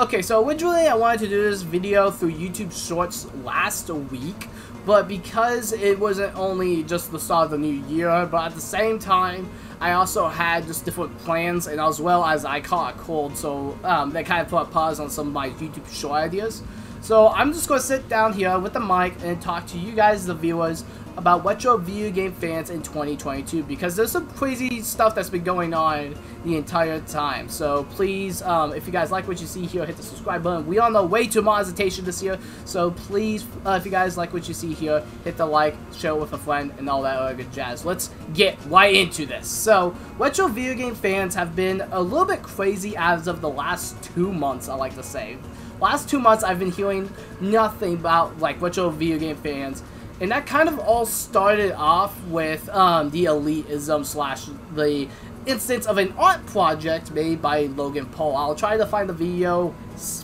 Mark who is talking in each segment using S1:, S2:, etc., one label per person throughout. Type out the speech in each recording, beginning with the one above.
S1: Okay, so originally I wanted to do this video through YouTube Shorts last week, but because it wasn't only just the start of the new year, but at the same time, I also had just different plans, and as well as I caught a cold, so that kind of put a pause on some of my YouTube short ideas. So I'm just going to sit down here with the mic and talk to you guys, the viewers, about retro video game fans in 2022, because there's some crazy stuff that's been going on the entire time. So please, if you guys like what you see here, hit the subscribe button. We are on the way to monetization this year, so please, if you guys like what you see here, hit the like, share it with a friend, and all that other good jazz. Let's get right into this. So retro video game fans have been a little bit crazy as of the last 2 months, I like to say. Last 2 months I've been hearing nothing about like retro video game fans. And that kind of all started off with the elitism slash the instance of an art project made by Logan Paul. I'll try to find the video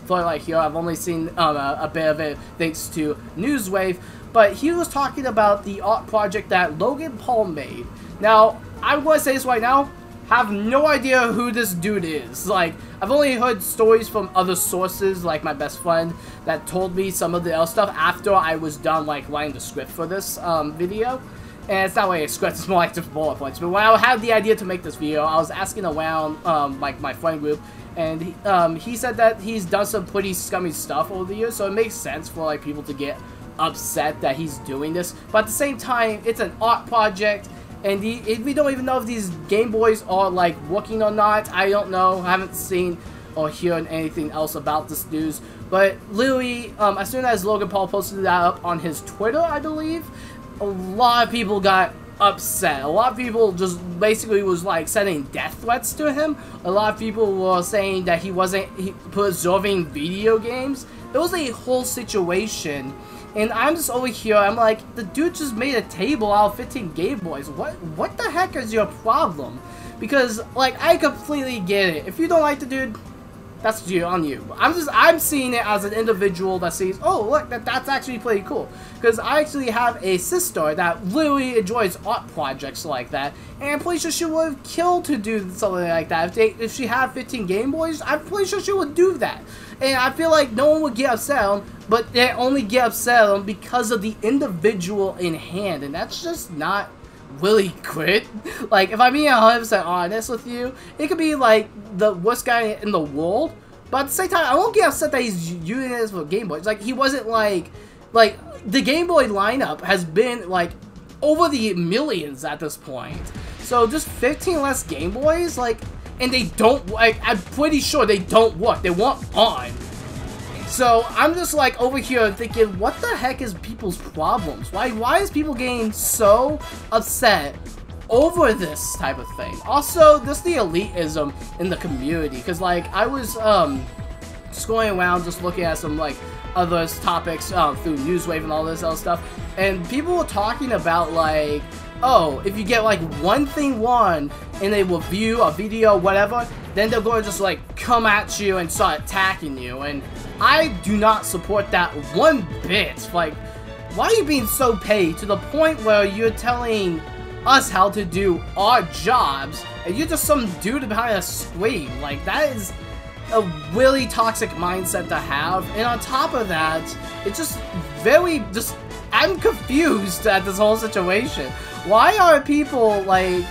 S1: for like here. I've only seen a bit of it thanks to Newswave. But he was talking about the art project that Logan Paul made. Now, I'm going to say this right now. Have no idea who this dude is. Like, I've only heard stories from other sources, like my best friend, that told me some of the other stuff after I was done, like, writing the script for this video. And it's not really a script, it's more like just bullet points. But when I had the idea to make this video, I was asking around, like, my friend group, and he said that he's done some pretty scummy stuff over the years, so it makes sense for, like, people to get upset that he's doing this. But at the same time, it's an art project. And we don't even know if these Gameboys are, like, working or not. I don't know. I haven't seen or heard anything else about this news. But literally, as soon as Logan Paul posted that up on his Twitter, I believe, a lot of people got upset. A lot of people just basically was, like, sending death threats to him. A lot of people were saying that he wasn't preserving video games. It was a whole situation. And I'm just over here, I'm like, the dude just made a table out of 15 Game Boys. What the heck is your problem? Because, like, I completely get it. If you don't like the dude, that's on you. I'm seeing it as an individual that sees, oh, look, that's actually pretty cool. Because I actually have a sister that literally enjoys art projects like that. And I'm pretty sure she would have killed to do something like that. If she had 15 Game Boys, I'm pretty sure she would do that. And I feel like no one would get upset on them, but they only get upset on them because of the individual in hand. And that's just not really good. Like, if I'm being 100% honest with you, it could be like the worst guy in the world, but at the same time, I won't get upset that he's using this for Game Boys. Like, he wasn't like the Game Boy lineup has been like over the millions at this point. So just 15 less Game Boys, like, and they don't, like, I'm pretty sure they don't work. They weren't on. So I'm just like over here thinking, what the heck is people's problems? Why is people getting so upset over this type of thing? Also, this the elitism in the community, because like I was just going around just looking at some like other topics through Newswave and all this other stuff, and people were talking about like, oh, if you get like one thing wrong in a review, a video, whatever, then they're going to just like come at you and start attacking you. And I do not support that one bit. Like, why are you being so paid to the point where you're telling us how to do our jobs and you're just some dude behind a screen? Like, that is a really toxic mindset to have. And on top of that, it's just I'm confused at this whole situation. Why are people, like,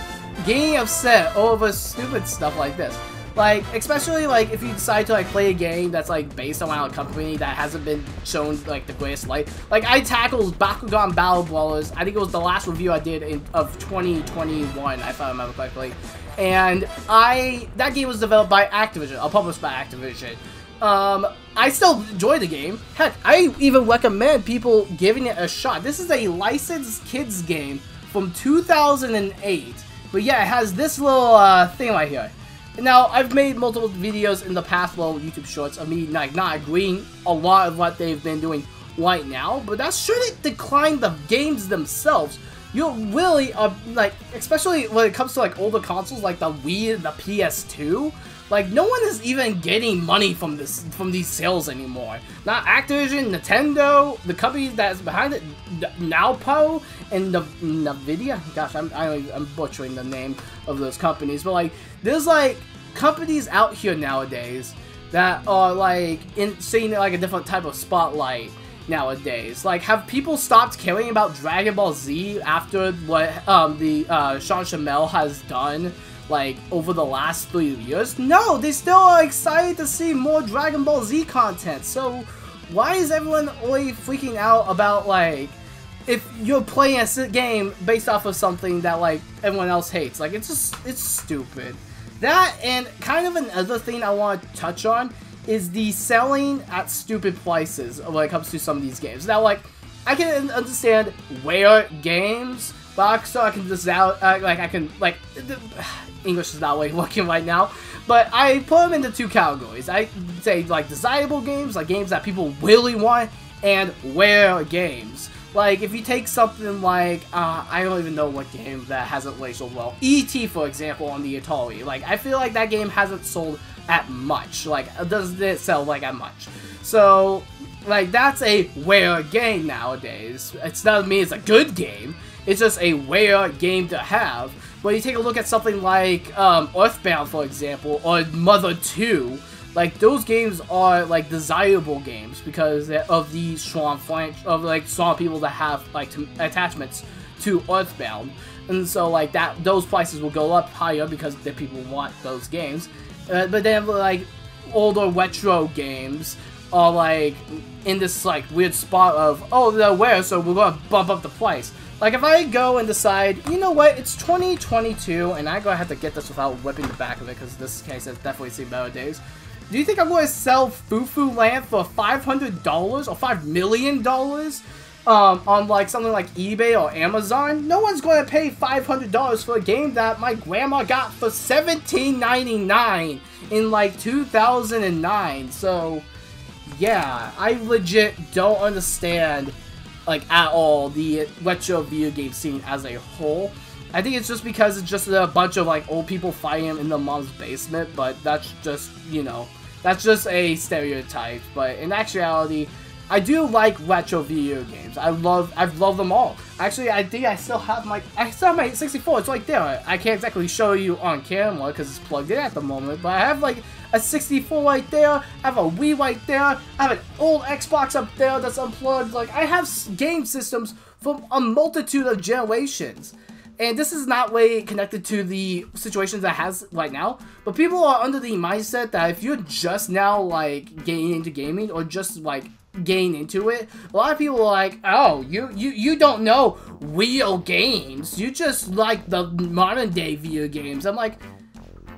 S1: getting upset over stupid stuff like this? Like, especially, like, if you decide to, like, play a game that's, like, based around a company that hasn't been shown, like, the greatest light. Like, I tackled Bakugan Battle Brawlers. I think it was the last review I did of 2021, if I remember correctly. And that game was developed by Activision, or published by Activision. I still enjoy the game. Heck, I even recommend people giving it a shot. This is a licensed kids game from 2008. But yeah, it has this little thing right here. Now, I've made multiple videos in the past, little YouTube shorts, of me like not agreeing a lot of what they've been doing right now, but that shouldn't decline the games themselves. You really like, especially when it comes to like older consoles like the Wii and the PS2, like no one is even getting money from these sales anymore. Not Activision, Nintendo, the company that's behind it, Nowpo, and the Nvidia. Gosh, I'm butchering the name of those companies, but like there's like companies out here nowadays that are like seeing like a different type of spotlight nowadays. Like, have people stopped caring about Dragon Ball Z after what the Sean Shamel has done like over the last 3 years? No, they still are excited to see more Dragon Ball Z content. So why is everyone always freaking out about like if you're playing a game based off of something that like everyone else hates? Like, it's stupid. That, and kind of another thing I want to touch on is the selling at stupid prices when it comes to some of these games. Now, like, I can understand rare games, but also I can just English is not really working right now, but I put them into 2 categories. I say like desirable games, like games that people really want, and rare games. Like, if you take something like, I don't even know what game that hasn't really sold well. E.T., for example, on the Atari. Like, I feel like that game hasn't sold at much. Like, doesn't sell like at much. So, like, that's a rare game nowadays. It's not mean it's a good game. It's just a rare game to have. When you take a look at something like Earthbound, for example, or Mother 2, like, those games are like desirable games because of the strong strong people that have like attachments to Earthbound, and so like those prices will go up higher because the people want those games. But then like older retro games are like in this like weird spot of, oh, they're rare, so we're gonna bump up the price. Like, if I go and decide, you know what, it's 2022, and I'm gonna have to get this without whipping the back of it because this case has definitely seen better days. Do you think I'm going to sell Fufu Land for $500 or $5 million on like something like eBay or Amazon? No one's going to pay $500 for a game that my grandma got for $17.99 in like 2009. So yeah, I legit don't understand like at all the retro video game scene as a whole. I think it's just because it's just a bunch of like old people fighting in the mom's basement, but that's just, you know, that's just a stereotype. But in actuality, I do like retro video games. I've loved them all. Actually, I think I still have my 64. It's right there. I can't exactly show you on camera because it's plugged in at the moment, but I have like a 64 right there. I have a Wii right there. I have an old Xbox up there that's unplugged. Like, I have game systems from a multitude of generations. And this is not way connected to the situations that has right now, but people are under the mindset that if you're just now like getting into gaming or just like getting into it, a lot of people are like, oh, you don't know real games, you just like the modern day video games. I'm like,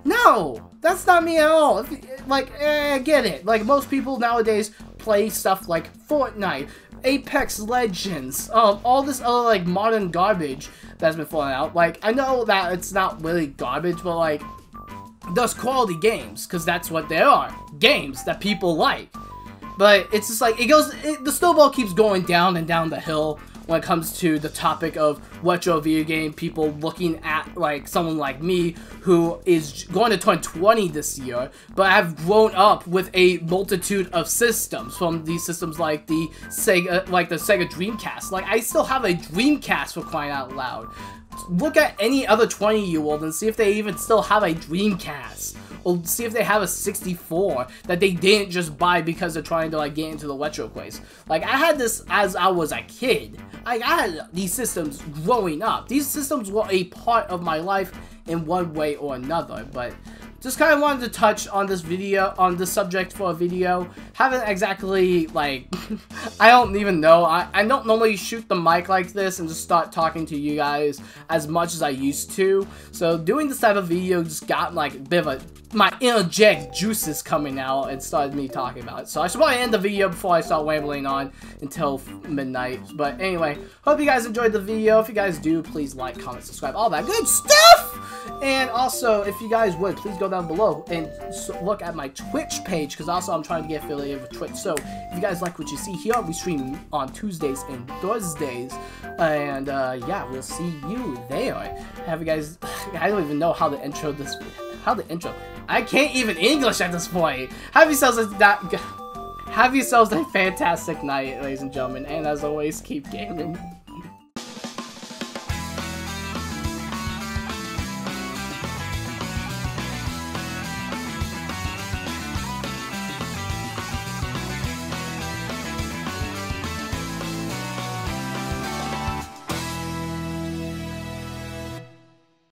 S1: no, that's not me at all. Like, I get it. Like, most people nowadays play stuff like Fortnite, Apex Legends, all this other like modern garbage that's been falling out. Like, I know that it's not really garbage, but like, there's quality games, because that's what they are. Games that people like. But it's just like, the snowball keeps going down and down the hill when it comes to the topic of retro video game people looking at like someone like me who is going to turn 20 this year, but I've grown up with a multitude of systems, from these systems like the Sega Dreamcast. Like, I still have a Dreamcast, for crying out loud. Look at any other 20-year-old and see if they even still have a Dreamcast. Or see if they have a 64 that they didn't just buy because they're trying to like get into the retro place. Like, I had this as I was a kid. I had these systems growing up. These systems were a part of my life in one way or another. But just kind of wanted to touch on this video, on this subject for a video. Haven't exactly, like, I don't even know. I don't normally shoot the mic like this and just start talking to you guys as much as I used to. So doing this type of video just got like a bit of my energetic juices coming out and started me talking about it. So I should probably end the video before I start rambling on until midnight. But anyway, hope you guys enjoyed the video. If you guys do, please like, comment, subscribe, all that good stuff. And also, if you guys would, please go down below and look at my Twitch page, because also I'm trying to get affiliated with Twitch. So if you guys like what you see here, we stream on Tuesdays and Thursdays. And yeah, we'll see you there. Have you guys, I don't even know how to intro this. I can't even English at this point. Have yourselves a fantastic night, ladies and gentlemen, and as always, keep gaming.